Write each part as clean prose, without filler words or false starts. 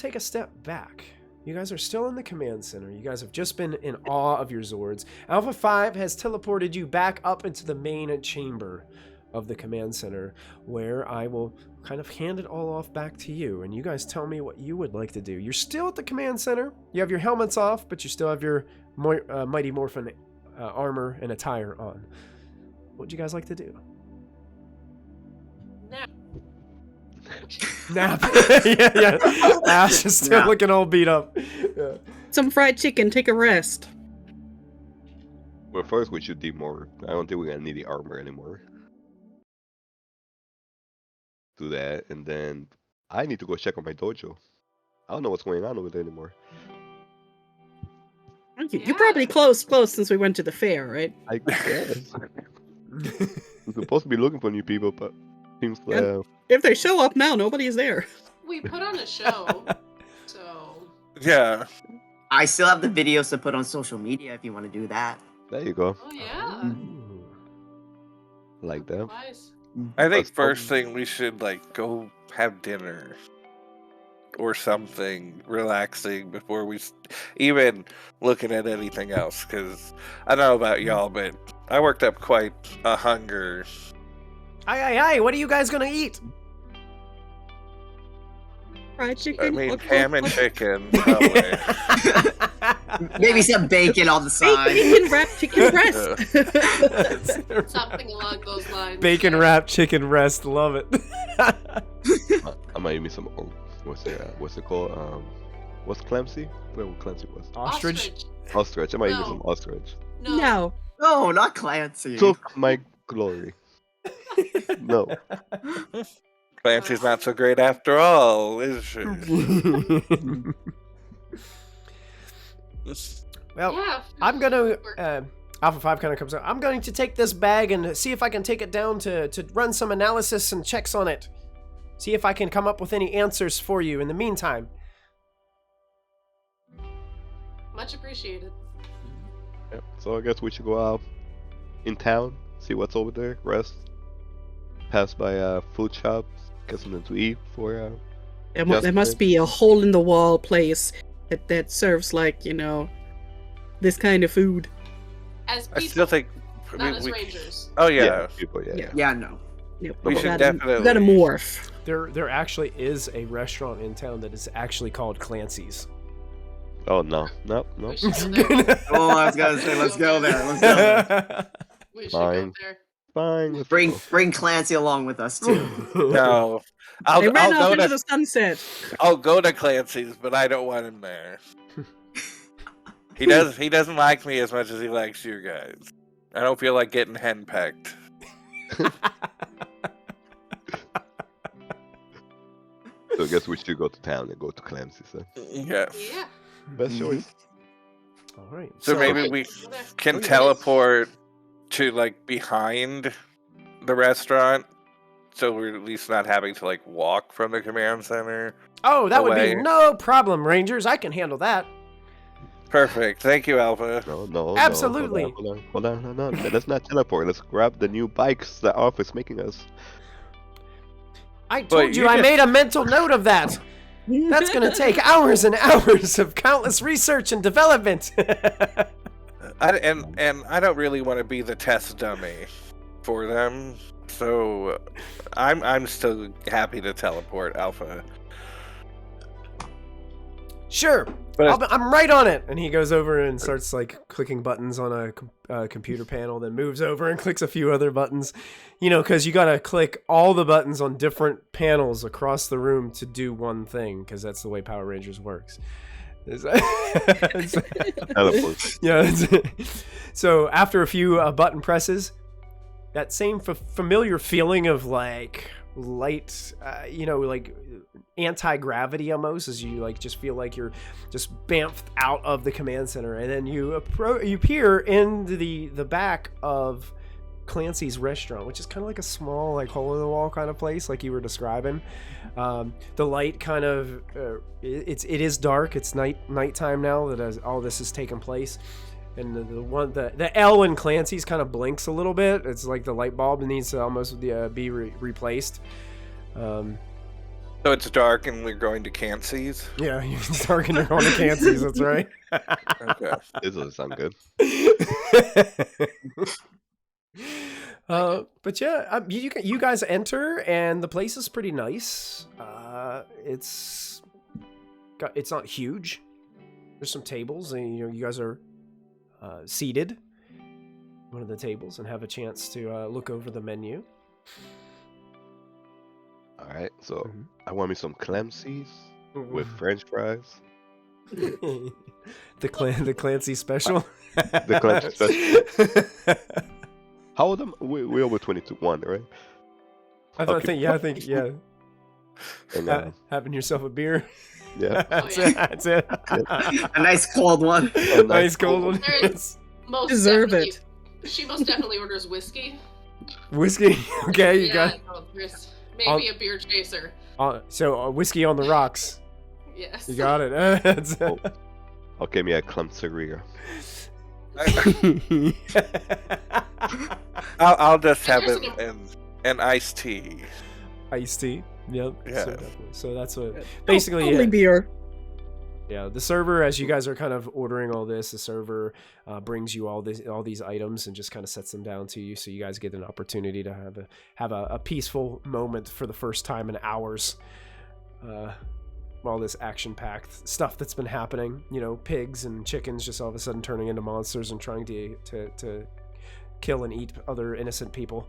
take a step back. You guys are still in the command center. You guys have just been in awe of your Zords. Alpha 5 has teleported you back up into the main chamber of the command center, where I will kind of hand it all off back to you, and you guys tell me what you would like to do. You're still at the command center. You have your helmets off, but you still have your Mighty Morphin armor and attire on. What would you guys like to do? Nap. yeah. Ash is still looking all beat up. Yeah. Some fried chicken, take a rest. Well, first we should demorph. I don't think we're gonna need the armor anymore. Do that, and then I need to go check on my dojo. I don't know what's going on over there anymore. You're probably close since we went to the fair, right? I guess. I'm supposed to be looking for new people, but seems like... If they show up now, nobody's there. We put on a show, so... Yeah. I still have the videos to put on social media if you want to do that. There you go. Oh, yeah. Like that. Nice. I think first thing we should, like, go have dinner. Or something relaxing before we even looking at anything else. Because I don't know about y'all, but I worked up quite a hunger. Aye, what are you guys gonna eat? Fried chicken? I mean, ham and chicken, probably. Maybe some bacon on the side. Bacon wrapped chicken breast. Something along those lines. Bacon wrapped chicken breast, love it. I might eat me some... what's it called? What's Clancy? Where Clancy was? Ostrich? Ostrich. I might eat me some ostrich. No. No, not Clancy. Took my glory. No. Clancy's not so great after all, is she? Well, Yeah, I'm gonna... Alpha 5 kind of comes out. I'm going to take this bag and see if I can take it down to run some analysis and checks on it. See if I can come up with any answers for you in the meantime. much appreciated. Yep. So I guess we should go out in town, see what's over there, rest, pass by food shops, get something to eat for There must be a hole in the wall place that serves, like, you know, this kind of food. As I people, still think not as rangers. Oh yeah. people, yeah. Yeah, no. Yep. We should definitely gotta morph. There actually is a restaurant in town that is actually called Clancy's. Oh no, nope. We should go there. Oh, I was gonna say, let's go there. Let's go there. We should Fine. go there. Fine. let's Bring go. bring Clancy along with us too. No. They ran off I'll into go the sunset. I'll go to Clancy's, but I don't want him there. He doesn't like me as much as he likes you guys. I don't feel like getting henpecked. So I guess we should go to town and go to Clancy's. Huh? Yeah. Yeah. Best choice. All right. So maybe we can Okay. teleport to, like, behind the restaurant, so we're at least not having to, like, walk from the command center. Oh, that would away. be no problem, Rangers. I can handle that. Perfect. Thank you, Alpha. No. Absolutely. No, hold on. No. Let's not teleport. Let's grab the new bikes that Alpha is making us. I told you you I just- made a mental note of that. That's going to take hours and hours of countless research and development. And I don't really want to be the test dummy for them, so I'm still happy to teleport, Alpha. Sure. But I'm right on it. And he goes over and starts, like, clicking buttons on a computer panel, then moves over and clicks a few other buttons. You know, because you got to click all the buttons on different panels across the room to do one thing, because that's the way Power Rangers works. Teleport. Yeah. So after a few button presses, that same familiar feeling of, like, light, like anti-gravity almost, as you, like, just feel like you're just bamfed out of the command center, and then you appear in the back of Clancy's restaurant, which is kind of like a small, like, hole in the wall kind of place, like you were describing. The light kind of it is dark. It's nighttime now that all this has taken place, and the L in Clancy's kind of blinks a little bit. It's like the light bulb needs to almost be replaced. So it's dark and we're going to Clancy's. Yeah, you're starting to go on to Clancy's. That's right. Okay. This doesn't sound good. But yeah, you guys enter, and the place is pretty nice. It's not huge. There's some tables, and you guys are seated at one of the tables and have a chance to look over the menu. All right, so Mhm. I want me some Clancy's with French fries. the Clancy special. The Clancy special. How old am we? Over 21, right? I think yeah. And Having yourself a beer. yeah, That's yeah. it. That's it. A nice cold one. a Nice cold one. There's most Deserve definitely, it. She most definitely orders whiskey. Whiskey. Okay, you Yeah, no, there's maybe a beer chaser. got so whiskey on the rocks. Yes. You got it. That's it. Okay, me a Clanceria. I'll just have There's it in an iced tea. Iced tea. Yep. Yeah. So that's what basically. Only beer. Yeah, the server, as you guys are kind of ordering all this, the server brings you all these items and just kind of sets them down to you, so you guys get an opportunity to have a peaceful moment for the first time in hours. All this action-packed stuff that's been happening, pigs and chickens just all of a sudden turning into monsters and trying to kill and eat other innocent people.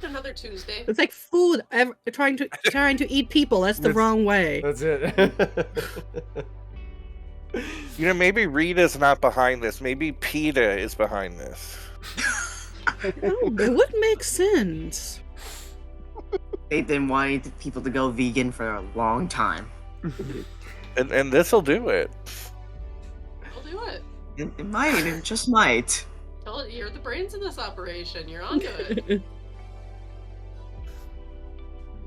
Another Tuesday. It's like food. Trying to eat people. That's the wrong way. That's it. Maybe Rita's not behind this. Maybe PETA is behind this. It would make sense. They've been wanting people to go vegan for a long time. And this'll do it. I'll do it. It might, it just might. You're the brains of this operation. You're onto it.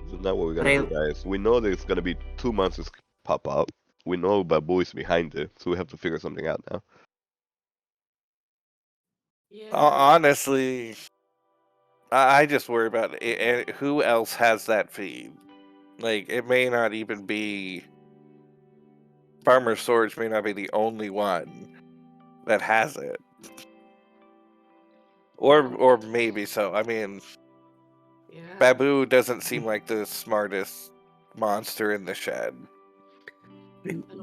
So now what we're gonna do, guys? We know there's gonna be 2 monsters pop up. We know Babu is behind it, so we have to figure something out now. Yeah. Honestly, I just worry about it. Who else has that feed? Like, it may not even be... Farmer's Storage may not be the only one that has it. Or maybe so. I mean, Yeah. Babu doesn't seem like the smartest monster in the shed.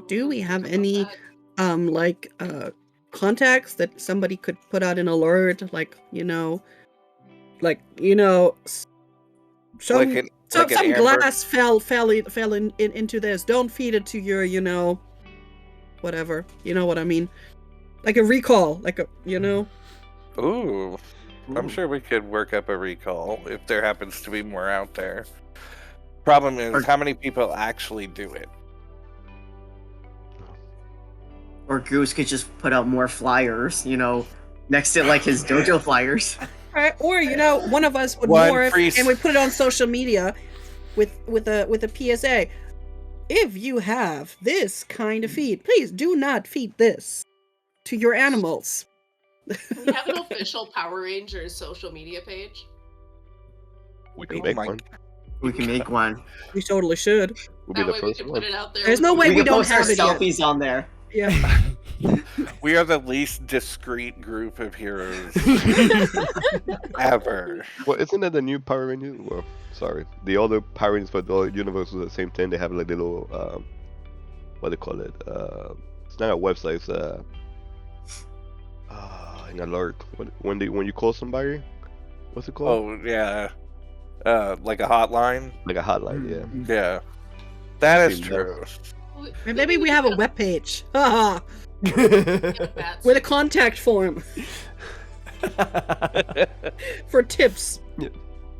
Do we have any contacts that somebody could put out an alert, some glass fell into this. Don't feed it to your whatever. You know what I mean? Like a recall, Ooh. I'm sure we could work up a recall if there happens to be more out there. Problem is, how many people actually do it? Or Goose could just put out more flyers, next to his dojo flyers. Right? Or one of us would morph and we put it on social media with a PSA. If you have this kind of feed, please do not feed this to your animals. We have an official Power Rangers social media page. We can make one. We can make one. We totally should. We'll be That the way we first can one. put it out there. There's no way we can don't post our have it yet. selfies on there. Yeah. We are the least discreet group of heroes ever. Well, isn't that the new Power Rangers? Well, sorry. The other Power Rangers for the universe was the same thing. They have like little, what do they call it? It's not a website. It's an alert. When you call somebody, what's it called? Oh, yeah. Like a hotline? Like a hotline, yeah. Yeah. That is Seen true. Maybe we have a webpage. Haha. Bats. With a contact form for tips.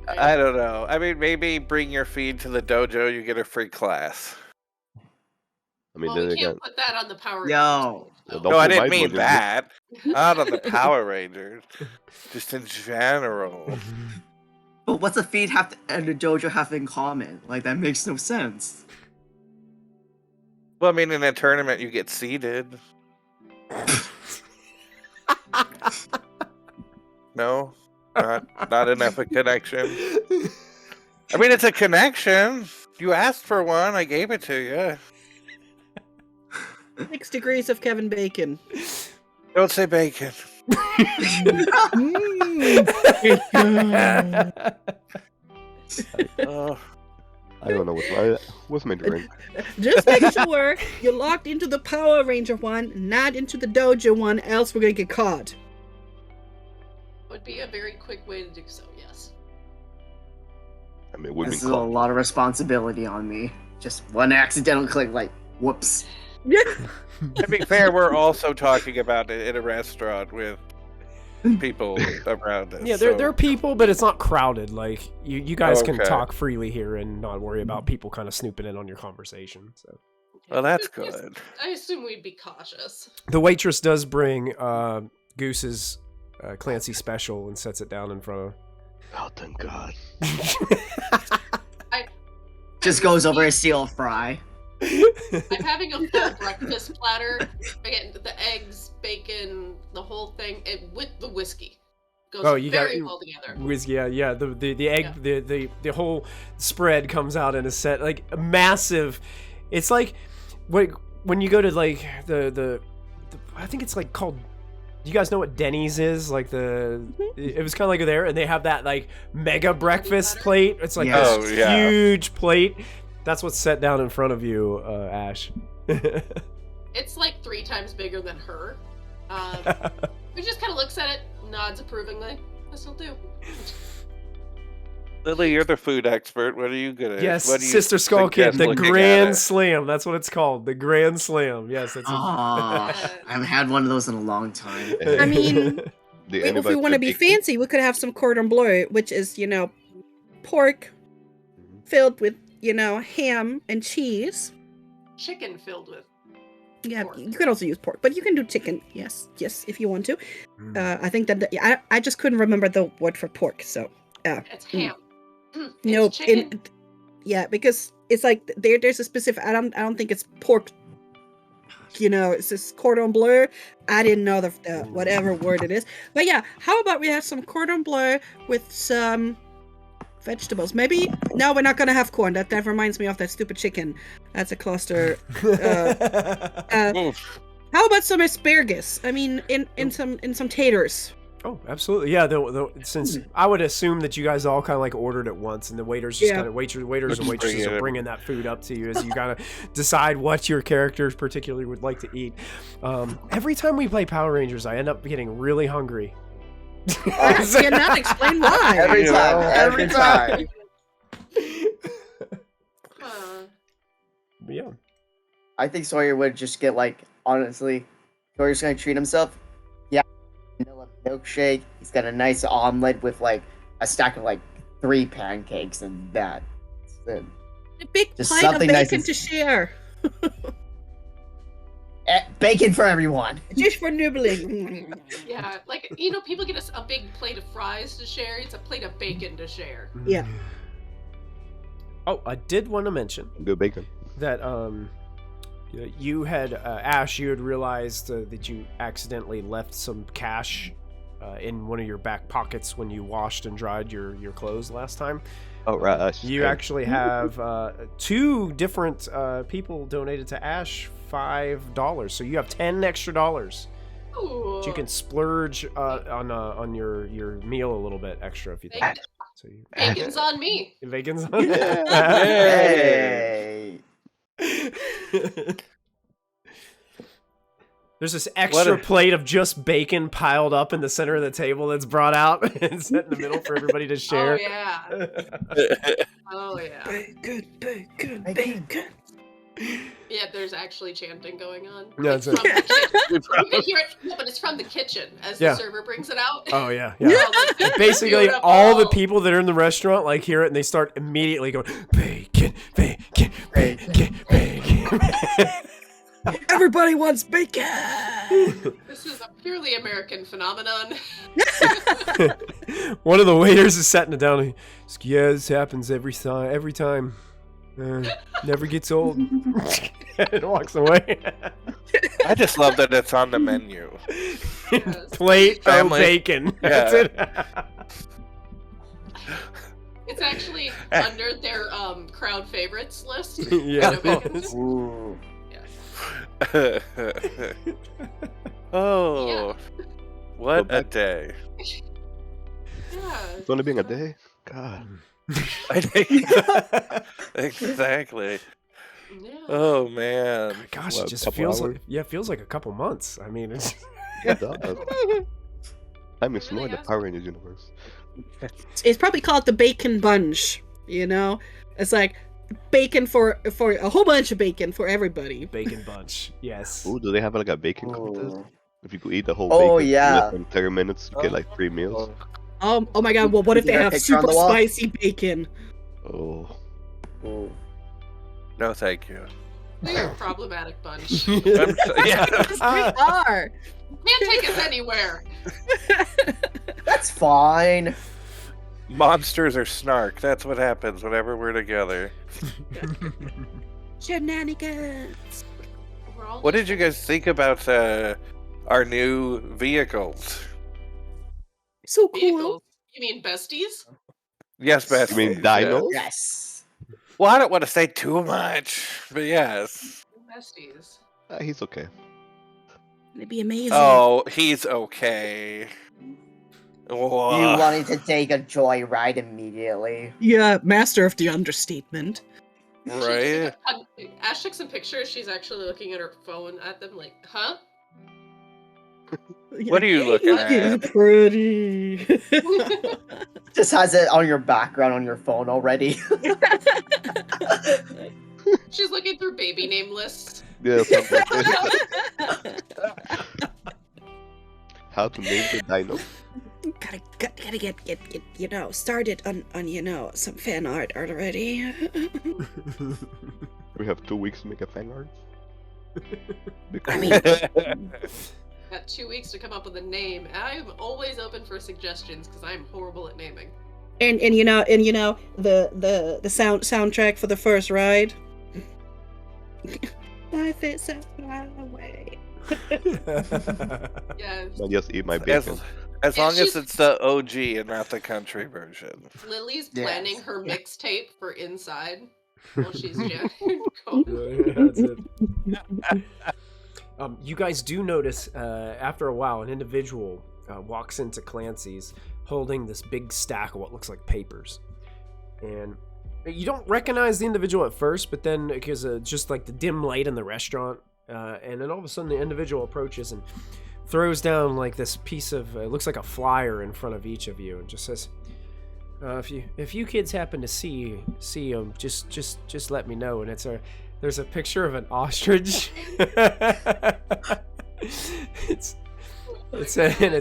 I don't know. I mean, maybe bring your feed to the dojo, you get a free class. I mean, Well, then we again, can't put that on the Power Yo. Rangers. Don't No, I put didn't my mean version. that. Not on the Power Rangers. Just in general. But what's the feed and the dojo have in common? That makes no sense. Well, I mean, in a tournament, you get seeded. No? Not enough of a connection? I mean, it's a connection. You asked for one. I gave it to you. 6 degrees of Kevin Bacon. Don't say bacon. I don't know what's my drink. Just make sure you're locked into the Power Ranger one, not into the Dojo one, else we're gonna get caught. Would be a very quick way to do so, yes. I mean, we've This been is a caught. lot of responsibility on me. Just one accidental click, like, whoops. To be fair, we're also talking about it in a restaurant with people around us. Yeah, there are people, but it's not crowded. Like you guys can Okay. talk freely here and not worry about people kind of snooping in on your conversation. So Well, that's good. I assume we'd be cautious. the waitress does bring Goose's Clancy special and sets it down in front of. Oh, thank God. Just goes over a seal fry. I'm having a full breakfast platter. Again, the eggs, bacon, the whole thing, with the whiskey. Goes very well together. Whiskey, yeah. The egg, the whole spread comes out in a set, like a massive. It's like when you go to like the I think it's like called. You guys know what Denny's is? Like it was kind of like there, and they have that like mega breakfast plate. It's like this huge plate. That's what's set down in front of you, Ash. It's like 3 times bigger than her. He just kind of looks at it, nods approvingly. This'll do. Lily, you're the food expert. What are you good at? Yes, What do you Sister Skull Kid, suggest the looking at Grand it? Slam. That's what it's called, the Grand Slam. Yes, that's. I haven't had one of those in a long time. I mean, if we want to be bacon? fancy, we could have some cordon bleu, which is, pork filled with, ham and cheese. Chicken filled with. Yeah, pork. you could also use pork, but you can do chicken. Yes, if you want to. I think that I just couldn't remember the word for pork, so. It's ham. Nope. It's chicken. Yeah, because it's like there's a specific. I don't think it's pork. It's this cordon bleu. I didn't know the whatever word it is, but yeah. How about we have some cordon bleu with some vegetables? Maybe no, we're not gonna have corn. That reminds me of that stupid chicken. That's a cluster. How about some asparagus? I mean, in some taters. Oh, absolutely. Yeah, since I would assume that you guys all kind of like ordered at once, and the waiters just kind of waiters and waitresses are bringing that food up to you as you kind of decide what your characters particularly would like to eat. Every time we play Power Rangers, I end up getting really hungry. I cannot explain why. Every time. But yeah. I think Sawyer would just get honestly, Sawyer's gonna treat himself. Yeah, vanilla milkshake. He's got a nice omelet with a stack of 3 pancakes and that. A big Just pint of something bacon nice to share. Bacon for everyone. Just for nibbling. Yeah, people get a big plate of fries to share. It's a plate of bacon to share. Yeah. Oh, I did want to mention Good bacon. that you had Ash. You had realized that you accidentally left some cash in one of your back pockets when you washed and dried your clothes last time. Oh, right. You actually have 2 different people donated to Ash $5, so you have $10 extra. Ooh. So you can splurge on your meal a little bit extra if you think. So Bacon's on me. Bacon's on. Hey. There's this extra plate of just bacon piled up in the center of the table that's brought out and set in the middle for everybody to share. Oh yeah. Oh yeah. Bacon. Yeah, there's actually chanting going on. Yeah, It's from the kitchen. You can hear it, but it's from the kitchen as the server brings it out. Oh yeah. Basically, Basically, all the people that are in the restaurant hear it and they start immediately going bacon, bacon, bacon, bacon. Everybody wants bacon. This is a purely American phenomenon. One of the waiters is setting it down. And he's like, yeah, this happens every time. Never gets old. And walks away. I just love that it's on the menu. Plate of Family. bacon. Yeah. That's it. It's actually under their crowd favorites list. Yeah. Ooh. Oh, Yeah. what a day. Yeah. It's only been a day. God. Exactly. Yeah. Oh man. Gosh, What, it just couple feels hours? like it feels like a couple months. I mean, it's It does. Time is It slow really in the has. Power Rangers universe. It's probably called the bacon bunch. You know, it's like bacon for a whole bunch of bacon for everybody. bacon bunch. Yes. Ooh, do they have like a bacon contest? Ooh. If you could eat the whole Oh, bacon in yeah. less than 30 minutes, you get like 3 meals. Oh my god! Well, what if they Is there a have picture on super the wall? spicy bacon? Oh. Ooh. No, thank you. We're a problematic bunch. Yeah. Yes, we are. Can't take us anywhere. That's fine. Monsters are snark. That's what happens whenever we're together. Shenanigans. We're all What did you guys think about our new vehicles? So cool. vehicles? You mean besties? Yes, best. You mean dinos? Yes. Well, I don't want to say too much, but yes. Besties. He's okay. It'd be amazing. Oh, he's okay. You Whoa. wanted to take a joyride immediately. Yeah, master of the understatement. Right? Ash took some pictures. She's actually looking at her phone at them like, huh? What are you looking It's at? pretty. Just has it on your background on your phone already. She's looking through baby name lists. Yeah, something like that. How to name the dino. Gotta get you know started on you know some fan art already. We have 2 weeks to make a fan art. I mean, Got 2 weeks to come up with a name. I'm always open for suggestions because I'm horrible at naming. and you know the soundtrack for the first ride. Life is a flyaway. Yeah, I just eat my bacon. As Yeah, long as she's- it's the OG and not the country version. Lily's Yes. planning her mixtape for Inside while she's jamming. That's it. You guys do notice after a while, an individual walks into Clancy's holding this big stack of what looks like papers. And you don't recognize the individual at first, but then because just like the dim light in the restaurant, and then all of a sudden the individual approaches and throws down like this piece of it looks like a flyer in front of each of you and just says, if you kids happen to see him, just let me know. And there's a picture of an ostrich. it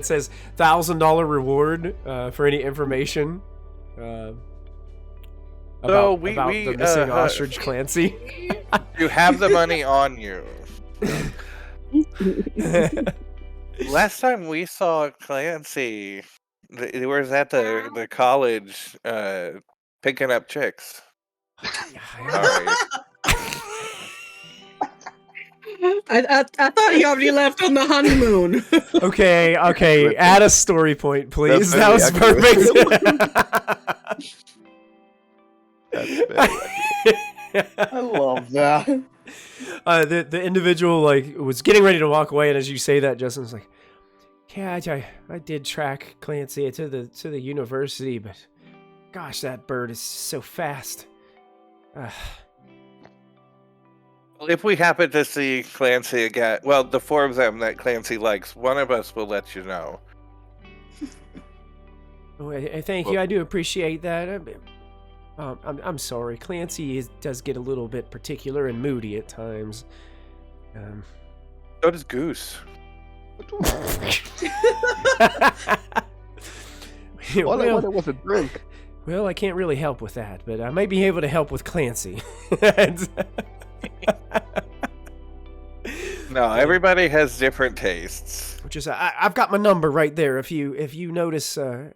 says $1,000 reward for any information about the missing ostrich Clancy. You have the money on you. Last time we saw Clancy, he was at the college picking up chicks. Sorry. I thought he already left on the honeymoon. Okay. Add a story point, please. That was That's very perfect. That's very I love that. The individual like was getting ready to walk away, and as you say that, Justin's like, "Yeah, I did track Clancy to the university, but gosh, that bird is so fast." If we happen to see Clancy again, well, the four of them that Clancy likes, one of us will let you know. Oh, thank you. I do appreciate that. I'm sorry. Clancy does get a little bit particular and moody at times. So does Goose. All I wanted was a drink. Well, I can't really help with that, but I might be able to help with Clancy. No, everybody has different tastes. Which is, I've got my number right there. If you notice a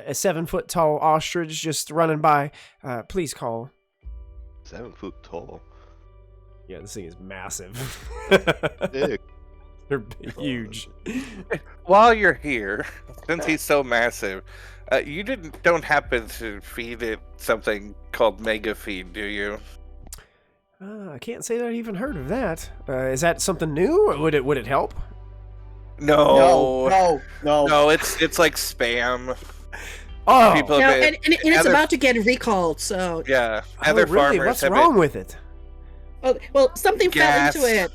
7-foot tall ostrich just running by, please call. 7 foot tall. Yeah, this thing is massive. Big. They're huge. While you're here, since he's so massive, you don't happen to feed it something called Mega Feed, do you? I can't say that I even heard of that. Is that something new? Or would it help? No, it's like spam. Oh, people and it's about to get recalled. So yeah, other really? farmers. What's wrong with it? Oh, well, something fell into it,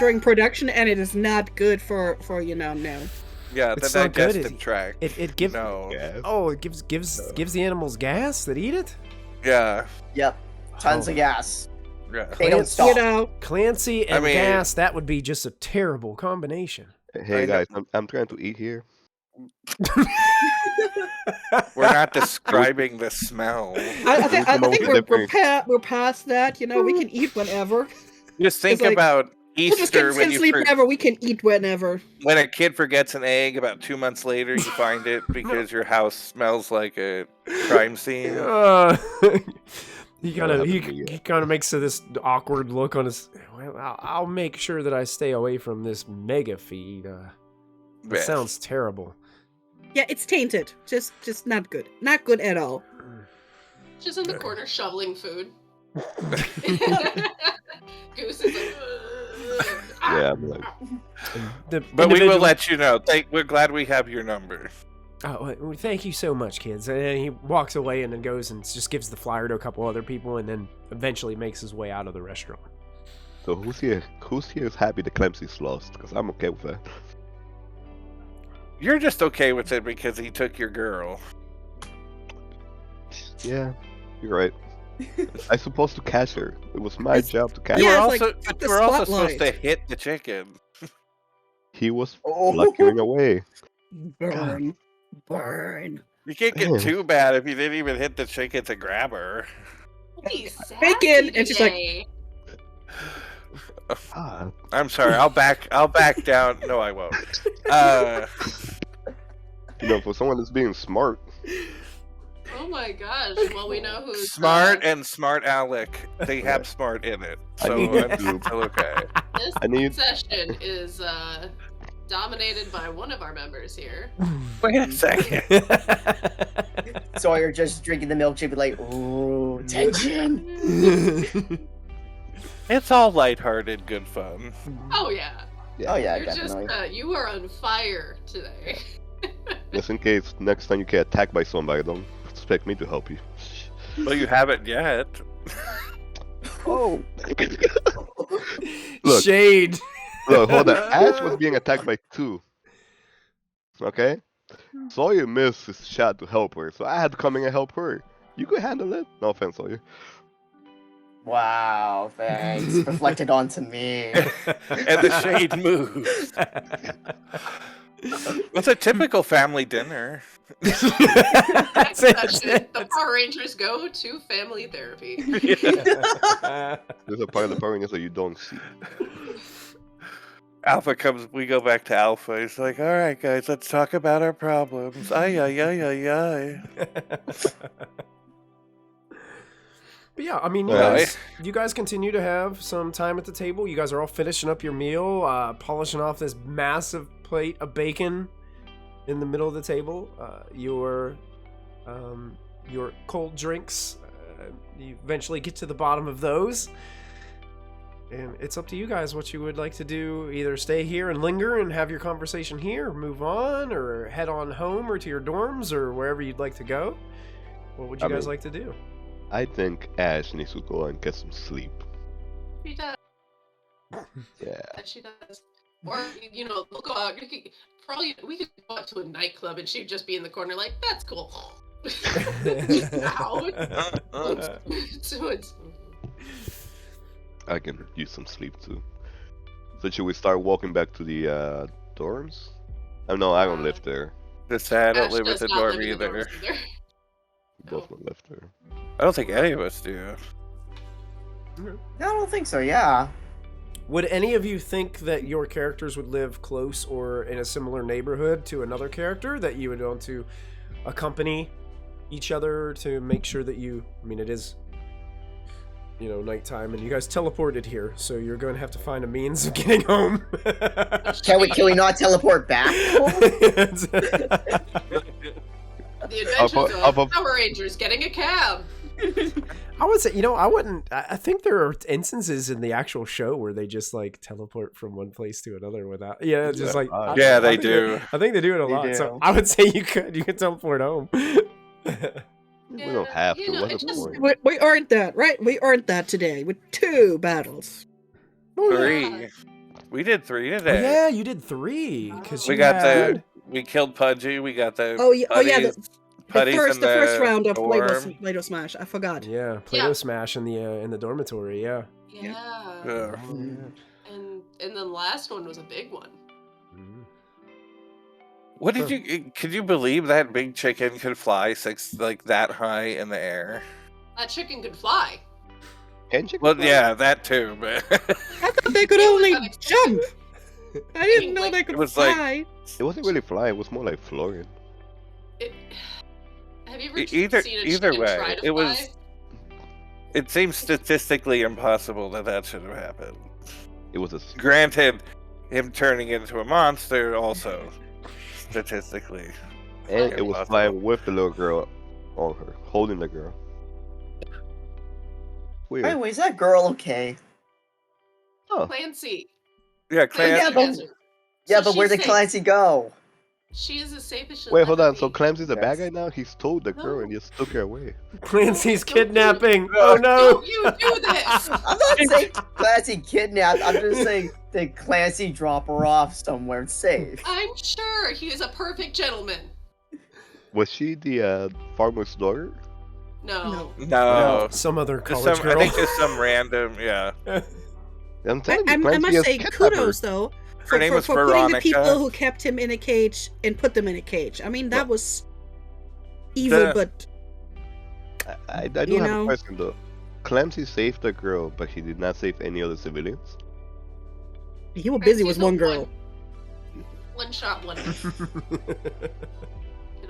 during production, and it is not good for no. Yeah, the digestive tract. It gives it gives the animals gas that eat it. Yeah. Yep. Tons of gas. Yeah. They don't stop. Clancy and gas, that would be just a terrible combination. Hey guys, I'm trying to eat here. We're not describing the smell. I think we're past that. We can eat whenever. Just think about Easter when sleep whenever. We can eat whenever. When a kid forgets an egg, about 2 months later, you find it because your house smells like a crime scene. He kind of makes this awkward look on his. Well, I'll make sure that I stay away from this Mega Feed. That sounds terrible. Yeah, it's tainted. Just not good. Not good at all. Just in the corner shoveling food. Goose is like. Yeah, I'm like. But we will let you know. We're glad we have your number. Oh, well, thank you so much, kids. And he walks away and then goes and just gives the flyer to a couple other people, and then eventually makes his way out of the restaurant. So who's here is happy that Clancy's lost? Because I'm okay with that. You're just okay with it because he took your girl. Yeah, you're right. I'm supposed to catch her. It was my job to catch her. You were also supposed to hit the chicken. He was fluttering away. Burn. You can't get too bad if you didn't even hit the chicken to grab her. Bacon, and she's like, I'm sorry. I'll back down. No, I won't. For someone that's being smart. Oh my gosh! Well, we know who's smart and smart Alec. They have smart in it, so I'm still okay. This session is dominated by one of our members here. Wait a second. Sawyer just drinking the milkshake, be like, ooh, tension. It's all lighthearted, good fun. Oh yeah. Oh yeah, You're definitely. Just, you are on fire today. Just in case next time you get attacked by somebody, don't expect me to help you. Well, you haven't yet. Oh. Look, shade. Look, hold on. Ash was being attacked by 2. Okay? Sawyer missed his shot to help her, so I had to come in and help her. You could handle it. No offense, Sawyer. Wow, thanks. Reflected onto me. And the shade moves. What's a typical family dinner? Next session, the Power Rangers go to family therapy. There's a part of the Power Rangers that you don't see. Alpha comes, we go back to Alpha. He's like, all right, guys, let's talk about our problems. Ay. But yeah, I mean, you guys continue to have some time at the table. You guys are all finishing up your meal, polishing off this massive plate of bacon in the middle of the table. Your cold drinks, you eventually get to the bottom of those. And it's up to you guys what you would like to do. Either stay here and linger and have your conversation here, or move on, or head on home or to your dorms or wherever you'd like to go. What would you guys like to do? I think Ash needs to go and get some sleep. She does. Yeah. She does. Or, we'll go out. We could go out to a nightclub and she'd just be in the corner like, that's cool. So it's... I can use some sleep too. So should we start walking back to the dorms? Oh no, I don't live there. I don't live with the dorm either. Both don't live there. I don't think any of us do. I don't think so, yeah. Would any of you think that your characters would live close or in a similar neighborhood to another character that you would want to accompany each other to make sure that it is, nighttime, and you guys teleported here, so you're going to have to find a means of getting home. Can we not teleport back? The Adventures of Power Rangers getting a cab. I would say, I wouldn't. I think there are instances in the actual show where they just like teleport from one place to another without. Yeah, just like. Yeah, they do. I think they do it a lot. So I would say you could teleport home. We don't have to. What's the point? We earned that, right? We earned that today with 2 battles. 3. We did 3 today. Oh, yeah, you did 3 because we killed Pudgy. We got the the first round of Play-Doh Smash. I forgot. Yeah, Play-Doh Smash in the dormitory. Yeah. Yeah. And then the last one was a big one. What could you believe that big chicken could fly that high in the air? That chicken could fly. Well, yeah, that too, but I thought they could only jump. I didn't know they could fly. It wasn't really flying, it was more like floating. Have you ever seen a chicken try to fly? It seems statistically impossible that should have happened. It was granted, him turning into a monster also. Statistically. And it was flying with the little girl on her, holding the girl. Weird. By the way, is that girl okay? Oh. Clancy. Yeah, Clancy. But where did Clancy go? She is as safe as she'll Wait, hold on. be. So Clancy's a bad guy now? He stole the girl and just took her away. Clancy's kidnapping. Oh no! Don't you do this! I'm not saying Clancy kidnapped. I'm just saying that Clancy drop her off somewhere safe. I'm sure he is a perfect gentleman. Was she the farmer's daughter? No. Some other college girl. I think just some random. Yeah. I'm telling you, I must say kudos though. Her name was for putting the people who kept him in a cage and put them in a cage. I mean, that was evil, but I do have a question though. Clancy saved the girl, but he did not save any other civilians. He was busy with one girl. One shot, one miss. Can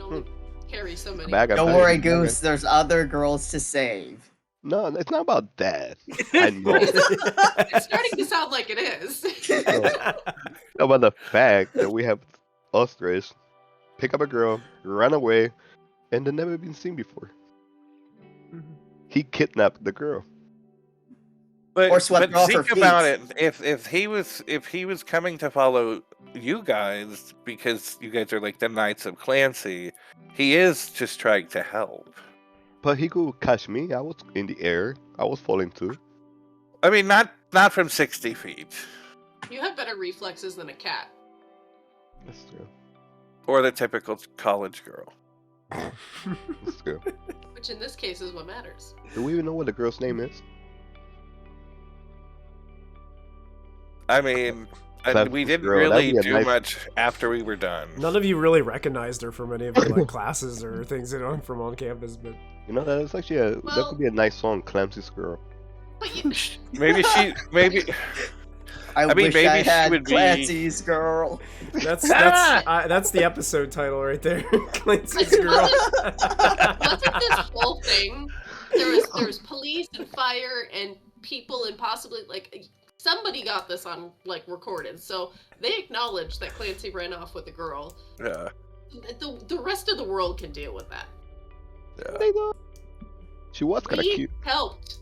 only carry so many. Don't worry, Goose. There's other girls to save. No, it's not about that. I know. It's starting to sound like it is. No, about the fact that we have Ostrich pick up a girl, run away, and then never been seen before. He kidnapped the girl. But think about it. If he was coming to follow you guys because you guys are like the Knights of Clancy, he is just trying to help. But he could catch me. I was in the air. I was falling too. I mean, not from 60 feet. You have better reflexes than a cat. That's true. Or the typical college girl. That's true. Which in this case is what matters. Do we even know what the girl's name is? I mean, we didn't really do much after we were done. None of you really recognized her from any of the classes or things from on campus, but that's actually that could be a nice song, Clancy's Girl. Maybe I wish I had Clancy's Girl. That's the episode title right there. Clancy's Girl. Wasn't this whole thing? There was police and fire and people and possibly somebody got this on recorded, so they acknowledged that Clancy ran off with the girl. Yeah. The rest of the world can deal with that. Yeah. She was kind of cute. Helped.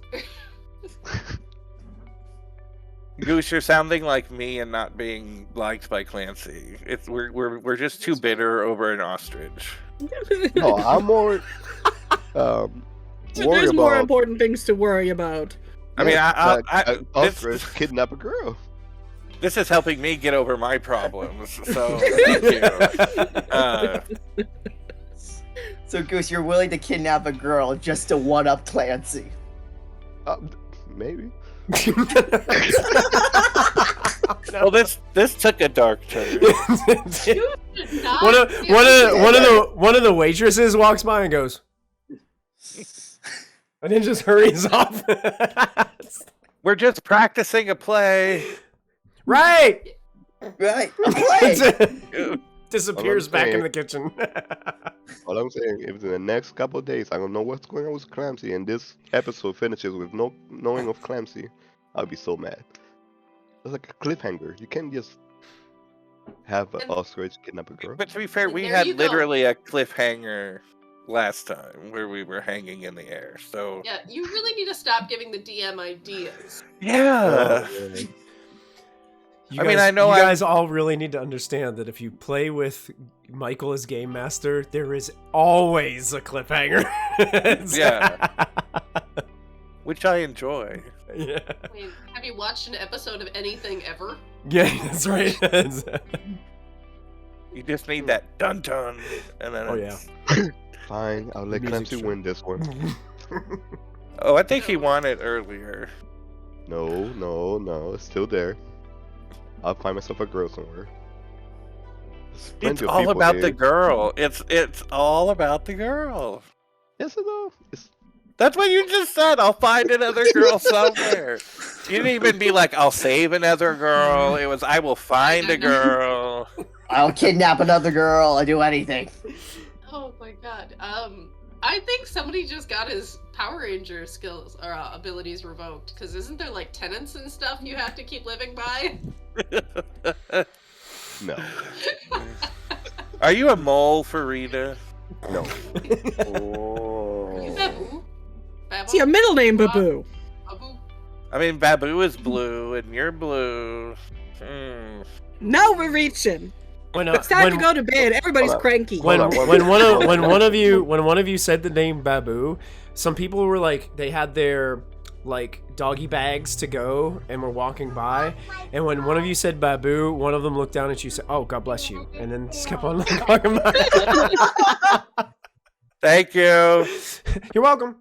Goose, you're sounding like me and not being liked by Clancy. We're just too bitter over an ostrich. No, I'm more there's more important things to worry about. I mean, ostrich kidnap a girl. This is helping me get over my problems, so thank you. So, Goose, you're willing to kidnap a girl just to one-up Clancy? Maybe. Well, this took a dark turn. One of the waitresses walks by and goes, and then just hurries off. We're just practicing a play. Right. A play. disappears back in the kitchen. All I'm saying, if in the next couple of days I don't know what's going on with Clancy, and this episode finishes with no knowing of Clancy, I'll be so mad. It's like a cliffhanger. You can't just have an ostrich kidnap a girl. But to be fair, we There had you go. literally a cliffhanger last time where we were hanging in the air. So Yeah, you really need to stop giving the DM ideas. yeah. You I mean, guys- I know you I'm- guys all really need to understand that if you play with Michael as game master, there is always a cliffhanger. Yeah. Which I enjoy. Yeah. I mean, have you watched an episode of anything ever? Yeah, that's right. You just need that dun dun, and then Oh, yeah. Fine, I'll let Music Clancy show. win this one. Oh, I think he won it earlier. No, it's still there. I'll find myself a girl somewhere. There's It's plenty of all people about here. the girl. It's all about the girl. Yes, it is. It's That's what you just said. I'll find another girl somewhere. You didn't even be like, I'll save another girl. It was, I will find a girl. I'll kidnap another girl. I'll do anything. Oh my god. I think somebody just got his Power Ranger skills or abilities revoked. Because isn't there like tenants and stuff you have to keep living by? no. Are you a mole for Rita? No. Are you Babu? Babu? See, your middle name, Babu. Babu? I mean, Babu is blue, and you're blue. Now we're reaching. It's time to go to bed. Everybody's Hold on. cranky. When Hold on, when one of you said the name Babu, some people were like, they had their like doggy bags to go and were walking by, and when one of you said Babu, one of them looked down at you and said, "Oh, God bless you," and then just kept on talking about it. Thank you. You're welcome.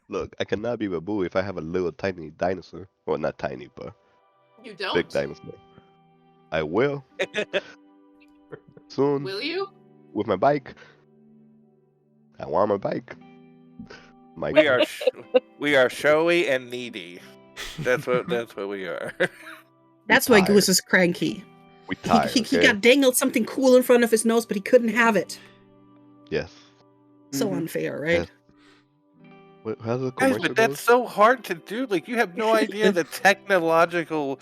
Look, I cannot be Babu if I have a little tiny dinosaur. Well, not tiny, but You don't? big dinosaur. I will. Soon. Will you? With my bike. I want my bike. My We are showy and needy. That's what we are. That's why tired. Goose is cranky. We tired. He okay? got dangled something cool in front of his nose, but he couldn't have it. Yes. So Mhm. unfair, right? Yes. What, how's the Guys, commercial but that's goes? so hard to do. Like, you have no idea the technological,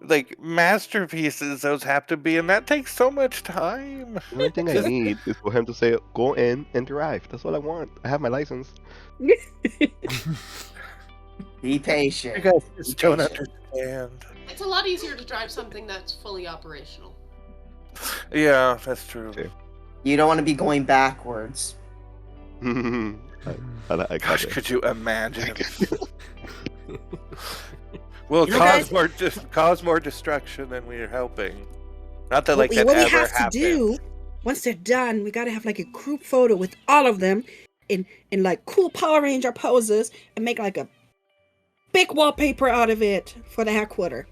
like, masterpieces those have to be, and that takes so much time. The only thing I need is for him to say, "Go in and drive." That's all I want. I have my license. Be You patient. guys just don't understand. It's a lot easier to drive something that's fully operational. Yeah, that's true. Okay. You don't want to be going backwards. I got Gosh, it. could you imagine? We'll You know, cause more destruction than we're helping. Not that What like we, that what we ever have happened. to do, once they're done, we gotta have like a group photo with all of them in like cool Power Ranger poses and make like a big wallpaper out of it for the headquarter.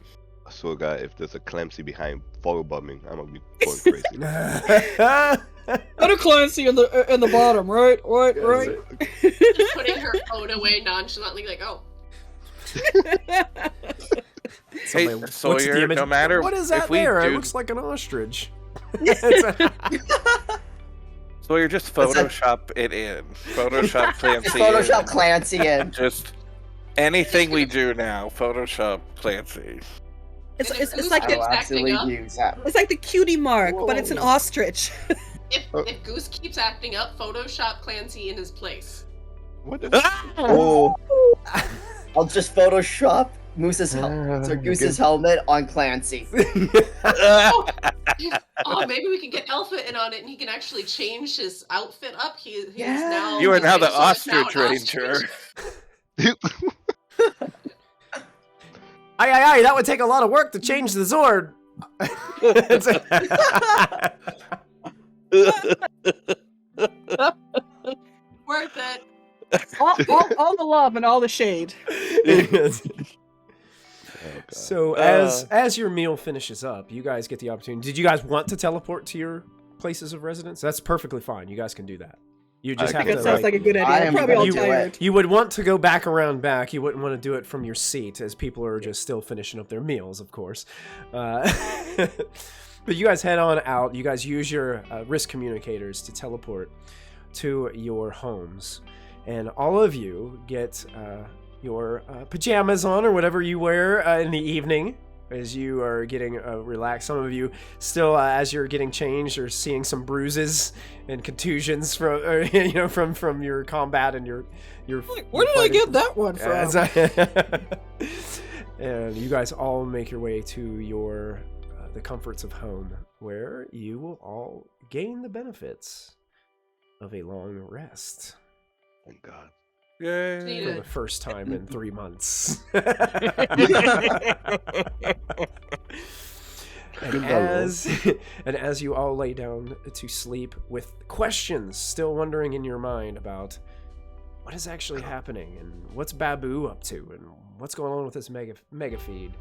I swear, God, if there's a Clancy behind photobombing, I'm gonna be going crazy. Put a Clancy in the bottom, right? Right. Just putting her phone away nonchalantly, like, oh. Hey, Somebody- what's Sawyer, the image? no matter What is that if we there? It do- looks like an ostrich. Sawyer, just That's like- Photoshop it in. Photoshop Clancy. Photoshop in. Clancy in. Just anything we do now, Photoshop Clancy. It's And if it's Goose like I the will keeps absolutely acting up, use that. it's like the cutie mark, but it's an ostrich. if Goose keeps acting up, Photoshop Clancy in his place. What the? Oh. I'll just Photoshop Moose's Goose's helmet on Clancy. Oh, maybe we can get Alpha in on it, and he can actually change his outfit up. He's Yeah. now. You are now the dinosaur is now ostrich an ranger. Aye, that would take a lot of work to change the Zord. Worth it. all the love and all the shade. So as your meal finishes up, you guys get the opportunity. Did you guys want to teleport to your places of residence? That's perfectly fine. You guys can do that. You just I have think to. That sounds like a good I idea. am We're probably all gonna do it. tired. You would want to go back around back. You wouldn't want to do it from your seat, as people are just still finishing up their meals, of course. But you guys head on out. You guys use your wrist communicators to teleport to your homes. And all of you get your pajamas on or whatever you wear in the evening as you are getting relaxed. Some of you still, as you're getting changed, are seeing some bruises and contusions from your combat and your where did I get that one from? And you guys all make your way to your the comforts of home, where you will all gain the benefits of a long rest. Thank God. Yay. For the first time in 3 months. And as you all lay down to sleep with questions still wondering in your mind about what is actually happening and what's Babu up to and what's going on with this mega feed,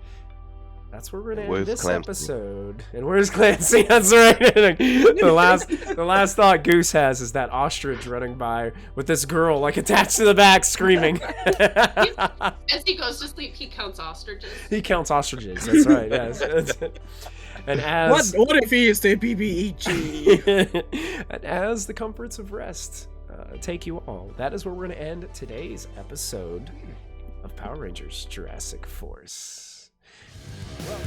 that's where we're gonna end this episode. And where's Clancy? That's right. The last thought Goose has is that ostrich running by with this girl like attached to the back screaming. As he goes to sleep, he counts ostriches. He counts ostriches. That's right. Yes. And as what if he is the BBEG? And as the comforts of rest take you all, that is where we're going to end today's episode of Power Rangers Jurassic Force. Well,